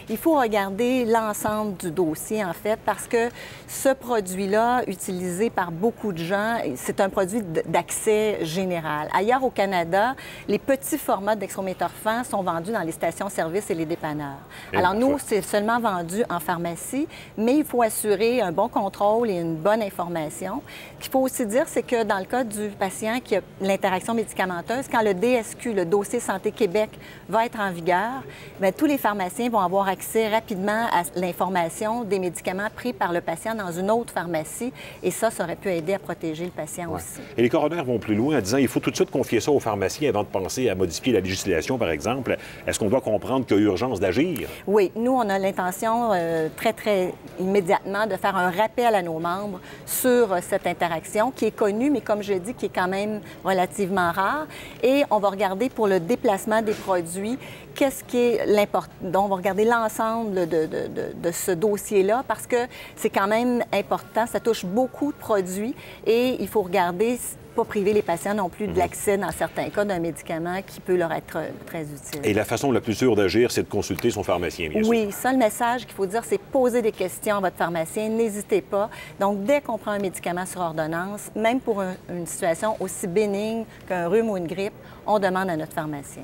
Il faut regarder l'ensemble du dossier, en fait, parce que ce produit-là, utilisé par beaucoup de gens, c'est un produit d'accès général. Ailleurs au Canada, les petits formats dextrométhorphan sont vendus dans les stations-service et les dépanneurs. Alors nous, c'est seulement vendu en pharmacie, mais il faut assurer un bon contrôle et une bonne information. Ce qu'il faut aussi dire, c'est que dans le cas du patient qui a l'interaction médicamenteuse, quand le DSQ, le dossier Santé Québec, va être en vigueur, bien, tous les pharmaciens vont avoir accès rapidement à l'information des médicaments pris par le patient dans une autre pharmacie. Et ça aurait pu aider à protéger le patient aussi. Et les coronaires vont plus loin en disant qu'il faut tout de suite confier ça aux pharmaciens avant de penser à modifier la législation, par exemple. Est-ce qu'on doit comprendre qu'il y a urgence d'agir? Oui. Nous, on a l'intention très immédiatement de faire un rappel à nos membres sur cette interaction qui est connue, mais comme je dis, qui est quand même relativement rare. Et on va regarder pour le déplacement des produits, qu'est-ce qui est l'important. Donc, on va regarder l'ensemble de ce dossier-là parce que c'est quand même important. Ça touche beaucoup de produits et il faut regarder, pas priver les patients non plus de l'accès, dans certains cas, d'un médicament qui peut leur être très utile. Et la façon la plus sûre d'agir, c'est de consulter son pharmacien, bien sûr. Oui, ça, le message qu'il faut dire, c'est poser des questions à votre pharmacien. N'hésitez pas. Donc, dès qu'on prend un médicament sur ordonnance, même pour une situation aussi bénigne qu'un rhume ou une grippe, on demande à notre pharmacien.